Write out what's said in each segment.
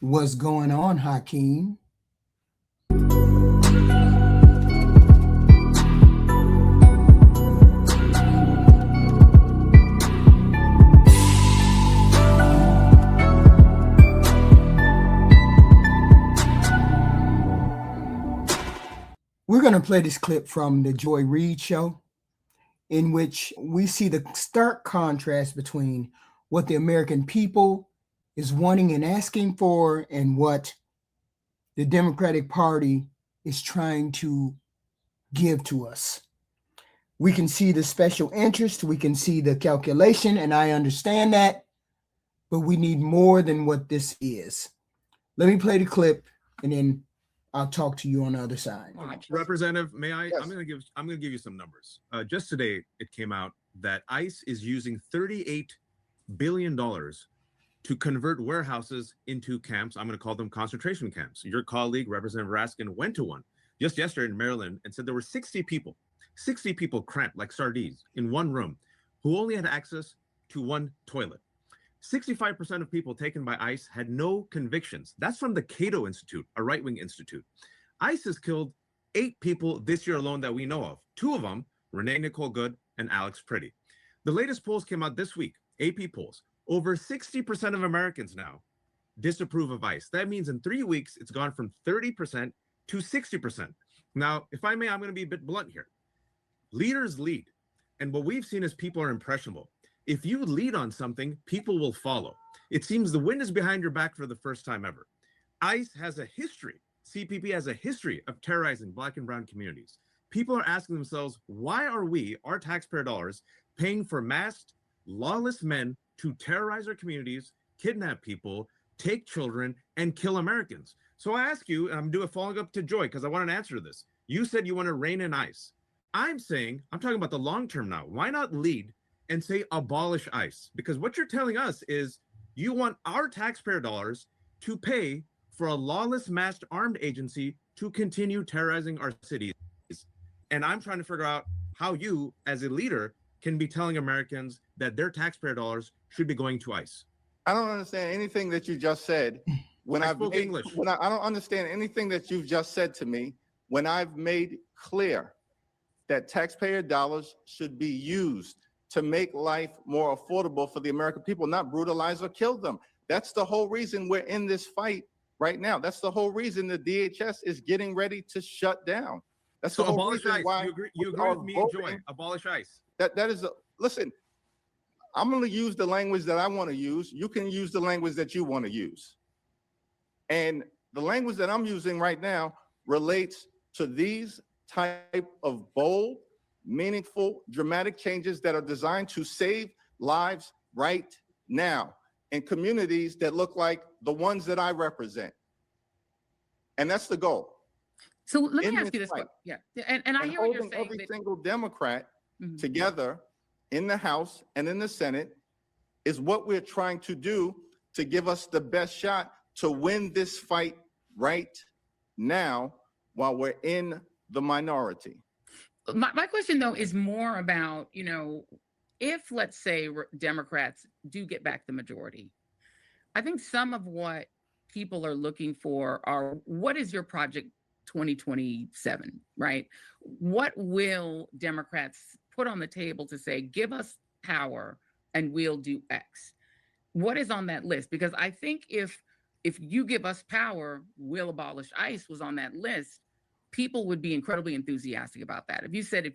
What's going on, Hakeem? We're going to play this clip from the Joy Reid show, in which we see the stark contrast between what the American people is wanting and asking for and what the Democratic Party is trying to give to us. We can see the special interest, we can see the calculation, and I understand that, but we need more than what this is. Let me play the clip, and then I'll talk to you on the other side. Representative, may I? Yes. I'm going to give you some numbers. Just today, it came out that ICE is using $38 billion to convert warehouses into camps. I'm going to call them concentration camps. Your colleague, Representative Raskin, went to one just yesterday in Maryland and said there were 60 people cramped like sardines in one room who only had access to one toilet. 65% of people taken by ICE had no convictions. That's from the Cato Institute, a right-wing institute. ICE has killed 8 people this year alone that we know of. 2 of them, Renee Nicole Good and Alex Pretty. The latest polls came out this week, AP polls. Over 60% of Americans now disapprove of ICE. That means in 3 weeks, it's gone from 30% to 60%. Now, if I may, I'm going to be a bit blunt here. Leaders lead. And what we've seen is people are impressionable. If you lead on something, people will follow. It seems the wind is behind your back for the first time ever. ICE has a history, CPP has a history of terrorizing Black and brown communities. People are asking themselves, why are we, our taxpayer dollars, paying for masked, lawless men to terrorize our communities, kidnap people, take children, and kill Americans? So I ask you, and I'm doing a following up to Joy, because I want an answer to this. You said you want to rein in ICE. I'm talking about the long term now. Why not lead and say abolish ICE? Because what you're telling us is you want our taxpayer dollars to pay for a lawless masked armed agency to continue terrorizing our cities. And I'm trying to figure out how you, as a leader, can be telling Americans that their taxpayer dollars should be going to ICE. I don't understand anything that you just said. When I spoke English. I don't understand anything that you've just said to me when I've made clear that taxpayer dollars should be used to make life more affordable for the American people, not brutalize or kill them. That's the whole reason we're in this fight right now. That's the whole reason the DHS is getting ready to shut down. That's so the whole abolish reason ICE. why you agree with me, Joy? Abolish ICE. Listen, I'm going to use the language that I want to use. You can use the language that you want to use. And the language that I'm using right now relates to these type of bold, meaningful, dramatic changes that are designed to save lives right now in communities that look like the ones that I represent. And that's the goal. So let me ask you this. Yeah. And I hear what you're saying. Every single Democrat together in the House and in the Senate is what we're trying to do to give us the best shot to win this fight right now while we're in the minority. My question, though, is more about, if, let's say, Democrats do get back the majority, I think some of what people are looking for are, what is your project 2027, right? What will Democrats put on the table to say, give us power and we'll do X? What is on that list? Because I think if you give us power, we'll abolish ICE was on that list, people would be incredibly enthusiastic about that. If you said,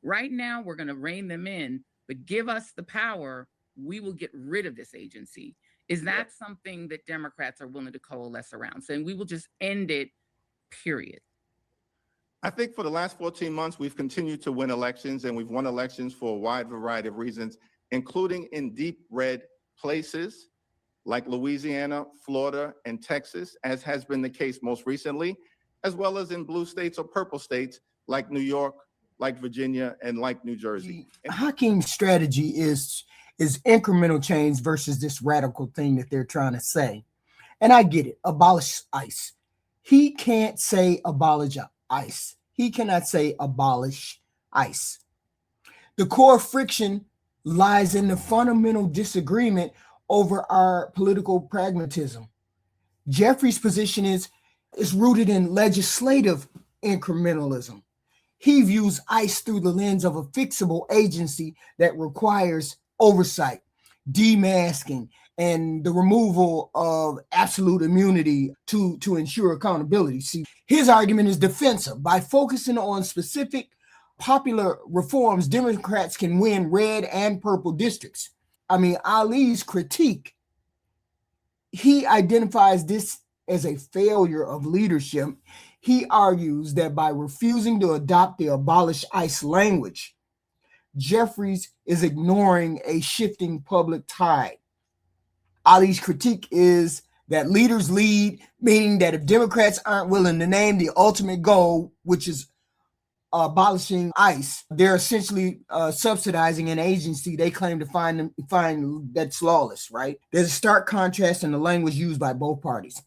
right now we're going to rein them in, but give us the power, we will get rid of this agency. Is that something that Democrats are willing to coalesce around, saying we will just end it, period? I think for the last 14 months, we've continued to win elections, and we've won elections for a wide variety of reasons, including in deep red places like Louisiana, Florida, and Texas, as has been the case most recently, as well as in blue states or purple states like New York, like Virginia, and like New Jersey. Hakeem's strategy is incremental change versus this radical thing that they're trying to say. And I get it, abolish ICE. He can't say abolish ICE. He cannot say abolish ICE. The core friction lies in the fundamental disagreement over our political pragmatism. Jeffries' position is rooted in legislative incrementalism. He views ICE through the lens of a fixable agency that requires oversight, demasking, and the removal of absolute immunity to ensure accountability. See, his argument is defensive. By focusing on specific popular reforms, Democrats can win red and purple districts. I mean, Ali's critique, he identifies this as a failure of leadership. He argues that by refusing to adopt the abolish ICE language, Jeffries is ignoring a shifting public tide. Ali's critique is that leaders lead, meaning that if Democrats aren't willing to name the ultimate goal, which is abolishing ICE, they're essentially subsidizing an agency they claim to find that's lawless, right? There's a stark contrast in the language used by both parties.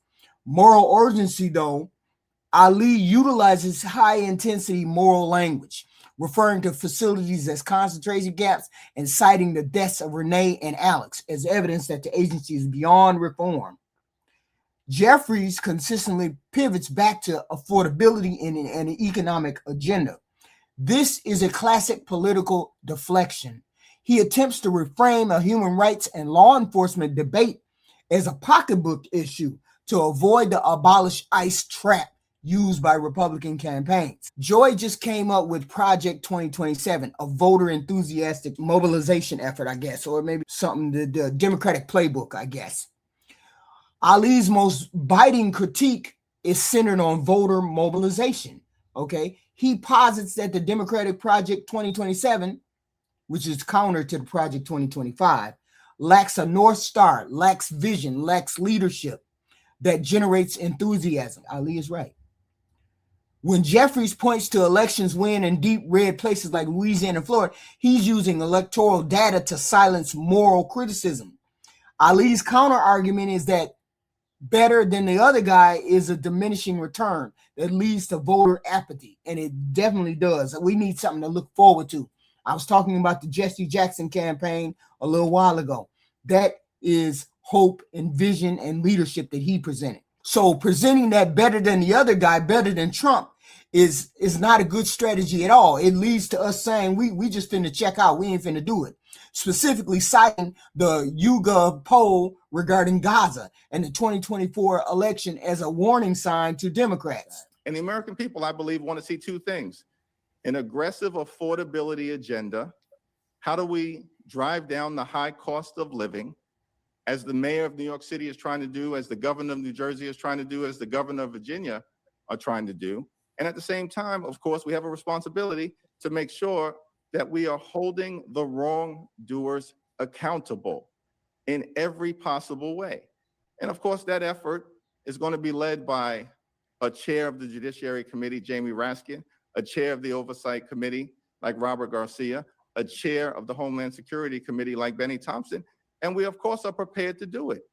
Moral urgency, though, Ali utilizes high-intensity moral language, referring to facilities as concentration camps and citing the deaths of Renee and Alex as evidence that the agency is beyond reform. Jeffries consistently pivots back to affordability and an economic agenda. This is a classic political deflection. He attempts to reframe a human rights and law enforcement debate as a pocketbook issue to avoid the abolish ICE trap used by Republican campaigns. Joy just came up with Project 2027, a voter enthusiastic mobilization effort, I guess, or maybe something, the Democratic playbook, I guess. Ali's most biting critique is centered on voter mobilization, okay? He posits that the Democratic Project 2027, which is counter to the Project 2025, lacks a North Star, lacks vision, lacks leadership that generates enthusiasm. Ali is right. When Jeffries points to elections win in deep red places like Louisiana and Florida, he's using electoral data to silence moral criticism. Ali's counter argument is that better than the other guy is a diminishing return that leads to voter apathy, and it definitely does. We need something to look forward to. I was talking about the Jesse Jackson campaign a little while ago. That is hope and vision and leadership that he presented. So presenting that better than the other guy, better than Trump, is not a good strategy at all. It leads to us saying we just finna check out. We ain't finna do it. Specifically citing the YouGov poll regarding Gaza and the 2024 election as a warning sign to Democrats. And the American people, I believe, want to see two things: an aggressive affordability agenda. How do we drive down the high cost of living, as the mayor of New York City is trying to do, as the governor of New Jersey is trying to do, as the governor of Virginia are trying to do? And at the same time, of course, we have a responsibility to make sure that we are holding the wrongdoers accountable in every possible way. And of course, that effort is going to be led by a chair of the Judiciary Committee, Jamie Raskin, a chair of the Oversight Committee, like Robert Garcia, a chair of the Homeland Security Committee, like Benny Thompson. And we, of course, are prepared to do it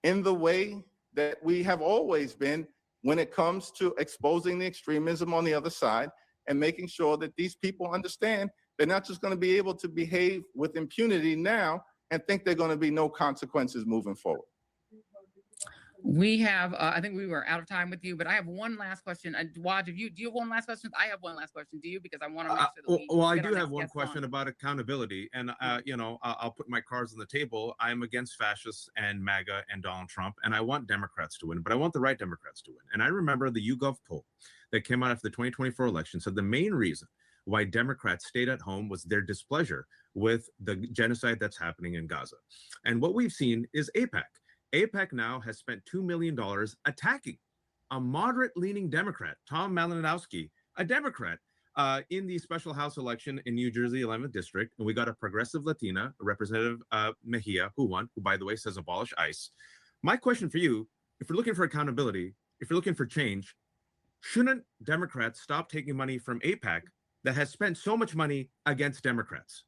in the way that we have always been when it comes to exposing the extremism on the other side and making sure that these people understand they're not just going to be able to behave with impunity now and think they're going to be no consequences moving forward. We have, I think we were out of time with you, but I have one last question. Waj, do you have one last question? I have one last question. Do you? Because I want to make sure that well, I do have one question about accountability. And, you know, I'll put my cards on the table. I'm against fascists and MAGA and Donald Trump, and I want Democrats to win, but I want the right Democrats to win. And I remember the YouGov poll that came out after the 2024 election said the main reason why Democrats stayed at home was their displeasure with the genocide that's happening in Gaza. And what we've seen is AIPAC. AIPAC now has spent $2 million attacking a moderate-leaning Democrat, Tom Malinowski, a Democrat, in the special House election in New Jersey 11th District. And we got a progressive Latina, Representative Mejia, who won, who, by the way, says abolish ICE. My question for you, if you're looking for accountability, if you're looking for change, shouldn't Democrats stop taking money from AIPAC that has spent so much money against Democrats?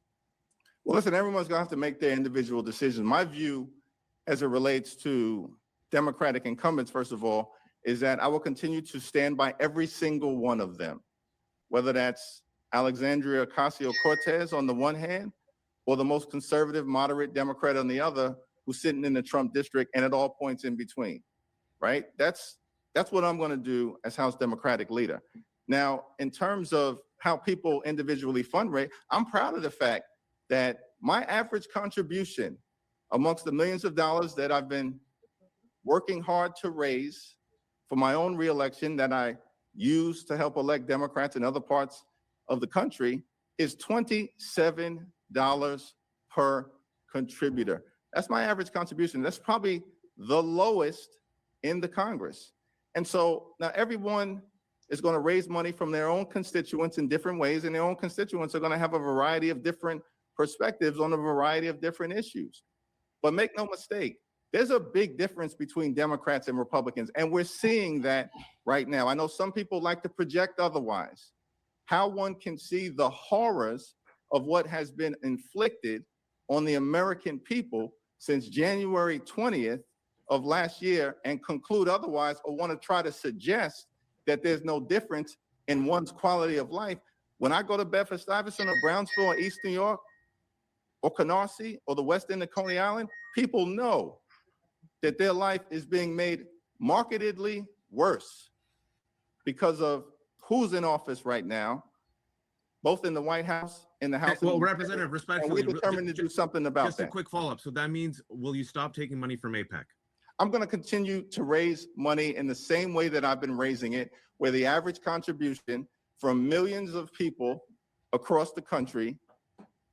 Well, listen, everyone's going to have to make their individual decisions. My view, as it relates to Democratic incumbents, first of all, is that I will continue to stand by every single one of them, whether that's Alexandria Ocasio-Cortez on the one hand, or the most conservative, moderate Democrat on the other, who's sitting in the Trump district and at all points in between. right? That's what I'm going to do as House Democratic Leader. Now, in terms of how people individually fundraise, I'm proud of the fact that my average contribution amongst the millions of dollars that I've been working hard to raise for my own reelection that I use to help elect Democrats in other parts of the country is $27 per contributor. That's my average contribution. That's probably the lowest in the Congress. And so now everyone is going to raise money from their own constituents in different ways, and their own constituents are going to have a variety of different perspectives on a variety of different issues. But make no mistake, there's a big difference between Democrats and Republicans, and we're seeing that right now. I know some people like to project otherwise. How one can see the horrors of what has been inflicted on the American people since January 20th of last year and conclude otherwise, or want to try to suggest that there's no difference in one's quality of life. When I go to Bedford-Stuyvesant or Brownsville or East New York or Canarsie or the West End of Coney Island, people know that their life is being made markedly worse because of who's in office right now, both in the White House and the House. Well, Representative, respectfully, and we're determined to do something about that. Just a quick follow-up. So that means, will you stop taking money from AIPAC? I'm going to continue to raise money in the same way that I've been raising it, where the average contribution from millions of people across the country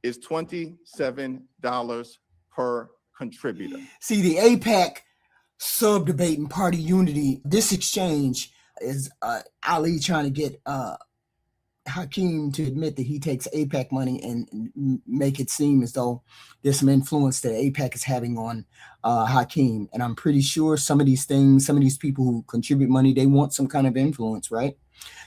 is $27 per contributor. See, the AIPAC sub-debate and party unity, this exchange is Ali trying to get Hakeem to admit that he takes AIPAC money and make it seem as though there's some influence that AIPAC is having on Hakeem. And I'm pretty sure some of these things, some of these people who contribute money, they want some kind of influence, right?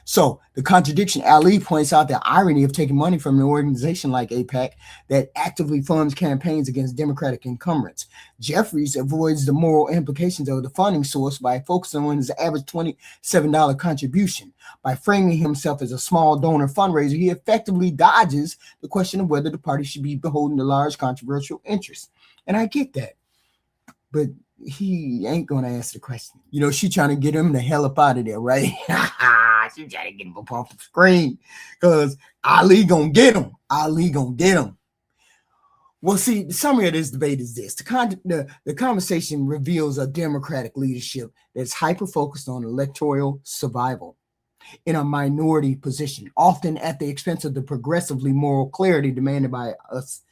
So the contradiction, Ali points out the irony of taking money from an organization like AIPAC that actively funds campaigns against Democratic incumbents. Jeffries avoids the moral implications of the funding source by focusing on his average $27 contribution. By framing himself as a small donor fundraiser, he effectively dodges the question of whether the party should be beholden to large controversial interests. And I get that, but he ain't going to answer the question. You know, she trying to get him the hell up out of there, right? She trying to get him up off the screen because Ali gonna get him. Ali gonna get him. Well, see, the summary of this debate is this. The conversation reveals a Democratic leadership that's hyper-focused on electoral survival in a minority position, often at the expense of the progressively moral clarity demanded by us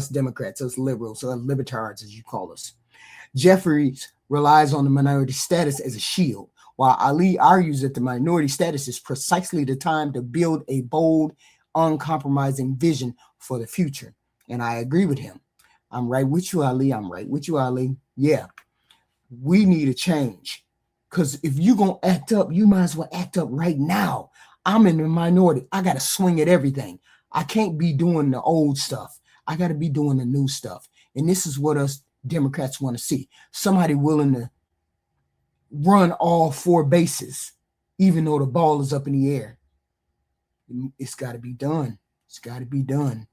Democrats, us liberals, or libertarians, as you call us. Jeffries relies on the minority status as a shield, while Ali argues that the minority status is precisely the time to build a bold, uncompromising vision for the future. And I agree with him. I'm right with you, Ali. I'm right with you, Ali. Yeah, we need a change. Because if you're going to act up, you might as well act up right now. I'm in the minority. I got to swing at everything. I can't be doing the old stuff. I got to be doing the new stuff. And this is what us Democrats want to see. Somebody willing to run all four bases, even though the ball is up in the air. It's got to be done. It's got to be done.